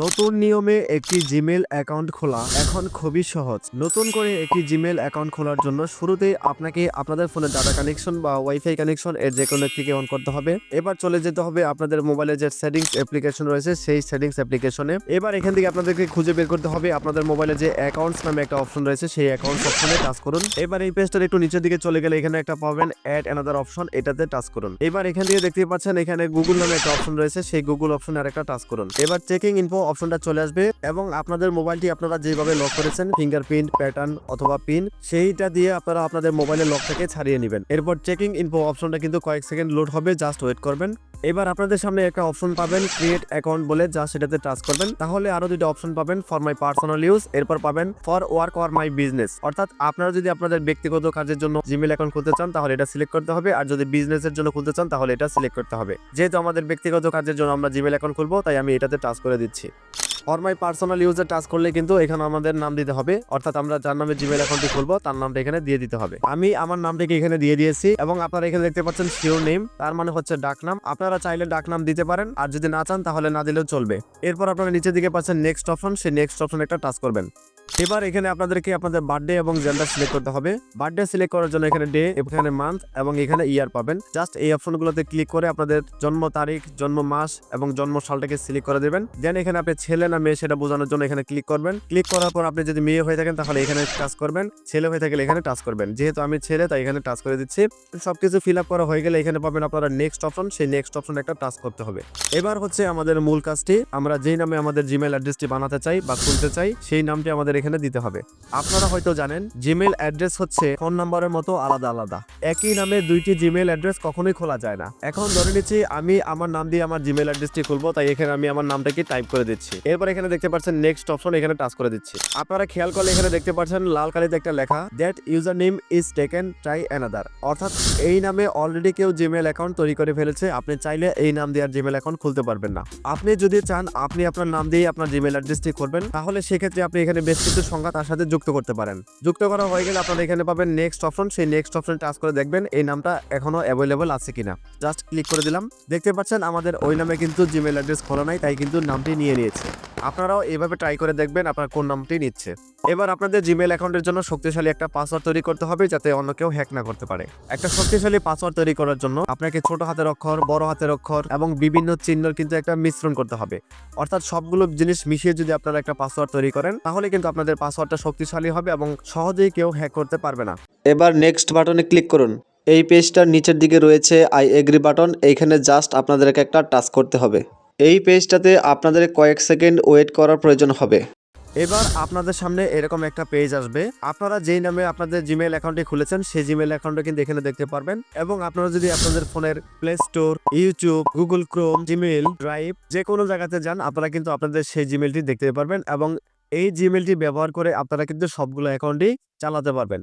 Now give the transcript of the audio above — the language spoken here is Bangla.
নতুন নিয়মে একটি জিমেইল অ্যাকাউন্ট খোলা এখন খুবই সহজ। নতুন করে একটি জিমেইল অ্যাকাউন্ট খোলার জন্য শুরুতেই আপনাকে আপনাদের ফোনের ডাটা কানেকশন বা ওয়াইফাই কানেকশন এর যেকোনো একটিকে অন করতে হবে। এবার চলে যেতে হবে আপনাদের মোবাইলে যে সেটিংস অ্যাপ্লিকেশন রয়েছে সেই সেটিংস অ্যাপ্লিকেশনে। এবার এখান থেকে আপনাদেরকে খুঁজে বের করতে হবে আপনাদের মোবাইলে যে অ্যাকাউন্টস নামে একটা অপশন রয়েছে সেই অ্যাকাউন্টস অপশনে টাচ করুন। এবার এই পেজটার একটু নিচের দিকে চলে গেলে এখানে একটা পাবেন অ্যাড অ্যানাদার অপশন, এটাতে টাচ করুন। এবার এখান থেকে দেখতে পাচ্ছেন এখানে গুগল নামে একটা অপশন রয়েছে, সেই গুগল অপশনে আরেকটা টাচ করুন। এবার চেকিং ইনফো অপশনটা চলে আসবে এবং আপনাদের মোবাইলটি আপনারা যেভাবে লক করেছেন ফিঙ্গারপ্রিন্ট প্যাটার্ন অথবা পিন সেইটা দিয়ে আপনারা আপনাদের মোবাইলের লক থেকে ছাড়িয়ে নেবেন। এরপর চেকিং ইনফো অপশনটা কিন্তু কয়েক সেকেন্ড লোড হবে, জাস্ট ওয়েট করবেন। এবার আপনাদের সামনে একটা অপশন পাবেন ক্রিয়েট অ্যাকাউন্ট বলে, যা সেটাতে টাচ করবেন। তাহলে আরো দুটো অপশন পাবেন ফর মাই পার্সোনাল ইউজ, এরপর পাবেন for work or my business. অর্থাৎ আপনারা যদি আপনাদের ব্যক্তিগত কাজের জন্য জিমেইল অ্যাকাউন্ট খুলতে চান তাহলে এটা সিলেক্ট করতে হবে, আর যদি বিজনেসের জন্য খুলতে চান তাহলে এটা সিলেক্ট করতে হবে। যেহেতু আমাদের ব্যক্তিগত কাজের জন্য আমরা জিমেইল অ্যাকাউন্ট খুলবো তাই আমি এটাতে টাচ করে দিচ্ছি। ফর মাই পার্সোনাল ইউজে টাচ করলে কিন্তু এখানে আমাদের নাম দিতে হবে, অর্থাৎ আমরা যার নামে জিমেইল অ্যাকাউন্টটি খুলবো তার নামটা এখানে দিয়ে দিতে হবে। আমি আমার নামটাকে এখানে দিয়ে দিয়েছি এবং আপনারা এখানে দেখতে পাচ্ছেন শিওর নেম, তার মানে হচ্ছে ডাকনাম। আপনারা চাইলে ডাকনাম দিতে পারেন, আর যদি না চান তাহলে না দিলেও চলবে। এরপর আপনারা নিচের দিকে পাচ্ছেন নেক্সট অপশন, সেই নেক্সট অপশন একটা টাচ করবেন। এবার এখানে আপনাদেরকে আপনাদের বার্থডে এবং জেন্ডার সিলেক্ট করতে হবে। বার্থডে সিলেক্ট করার জন্য এখানে ডে, এখানে মান্থ এবং এখানে ইয়ার পাবেন। জাস্ট এই অপশনগুলোতে ক্লিক করে আপনাদের জন্ম তারিখ, জন্ম মাস এবং জন্ম সালটাকে সিলেক্ট করে দেবেন। দেন এখানে আপনি ছেলে না মেয়ে সেটা বোঝানোর জন্য এখানে ক্লিক করবেন। ক্লিক করার পর আপনি যদি মেয়ে হয়ে থাকেন তাহলে এখানে টাচ করবেন, ছেলে হয়ে থাকলে এখানে টাচ করবেন। যেহেতু আমি ছেলে তাই এখানে টাচ করে দিচ্ছি। সবকিছু ফিল আপ করা হয়ে গেলে এখানে পাবেন আপনারা নেক্সট অপশন, সেই নেক্সট অপশন একটা টাচ করতে হবে। এবার হচ্ছে আমাদের মূল কাজটি, আমরা যেই নামে আমাদের জিমেইল অ্যাড্রেসটি বানাতে চাই বা খুলতে চাই সেই নামটি আমাদের এখানে দিতে হবে। আপনারা হয়তো জানেন জিমেইল অ্যাড্রেস হচ্ছে ফোন নাম্বারের মতো আলাদা আলাদা। একই নামে দুইটি জিমেইল অ্যাড্রেস কখনোই খোলা যায় না। এখন ধরে নিচ্ছি আমি আমার নাম দিয়ে আমার জিমেইল অ্যাড্রেসটি খুলবো, তাই এখানে আমি আমার নামটাকে টাইপ করে দিচ্ছি। এরপর এখানে দেখতে পাচ্ছেন নেক্সট অপশন, এখানে টাচ করে দিচ্ছি। আপনারা খেয়াল করলে এখানে দেখতে পাচ্ছেন লাল কালিতে একটা লেখা that user name is taken try another, অর্থাৎ এই নামে অলরেডি কেউ জিমেইল অ্যাকাউন্ট তৈরি করে ফেলেছে। আপনি চাইলে এই নাম দিয়ে আর জিমেইল অ্যাকাউন্ট খুলতে পারবেন না। আপনি যদি চান আপনি আপনার নাম দিয়ে আপনার জিমেইল অ্যাড্রেসটি করবেন, তাহলে সেক্ষেত্রে আপনি এখানে বেশ কিছু সংখ্যা তার সাথে যুক্ত করতে পারেন। যুক্ত করা হয়ে গেলে আপনারা এখানে পাবেন নেক্সট অপশন, সেই নেক্সট অপশনে টাচ করে দেখবেন এই নামটা এখনো অ্যাভেলেবল আছে কিনা। জাস্ট ক্লিক করে দিলাম। দেখতে পাচ্ছেন আমাদের ওই নামে কিন্তু জিমেইল অ্যাড্রেস খোলা নাই, তাই কিন্তু নামটি নিয়ে নিয়েছে। আপনারাও এইভাবে ট্রাই করে দেখবেন আপনার কোন নামটি নিচ্ছে। এবার আপনাদের জিমেইল অ্যাকাউন্টের জন্য শক্তিশালী একটা পাসওয়ার্ড তৈরি করতে হবে যাতে অন্য কেউ হ্যাক না করতে পারে। একটা শক্তিশালী পাসওয়ার্ড তৈরি করার জন্য আপনাকে ছোট হাতের অক্ষর, বড় হাতের অক্ষর এবং বিভিন্ন চিহ্নের কিন্তু একটা মিশ্রণ করতে হবে। অর্থাৎ সবগুলো জিনিস মিশিয়ে যদি আপনারা একটা পাসওয়ার্ড তৈরি করেন তাহলে কিন্তু আপনাদের পাসওয়ার্ডটা শক্তিশালী হবে এবং সহজেই কেউ হ্যাক করতে পারবে না। এবার নেক্সট বাটনে ক্লিক করুন। এই পেজটার নিচের দিকে রয়েছে আই এগ্রি বাটন, এইখানে জাস্ট আপনাদেরকে একটা টাচ করতে হবে। এই পেজটাতে আপনাদের কয়েক সেকেন্ড ওয়েট করার প্রয়োজন হবে। এবার আপনাদের সামনে এরকম একটা পেজ আসবে। আপনারা যেই নামে আপনাদের জিমেইল অ্যাকাউন্টটি খুলেছেন সেই জিমেইল অ্যাকাউন্টটা কিন্তু এখানে দেখতে পারবেন। এবং আপনারা যদি আপনাদের ফোনের play store, YouTube, Google Chrome, Gmail, drive যে কোনো জায়গাতে যান আপনারা কিন্তু আপনাদের সেই জিমেইলটি দেখতে পারবেন এবং এই জিমেইলটি ব্যবহার করে আপনারা কিন্তু সবগুলো অ্যাকাউন্টই চালাতে পারবেন।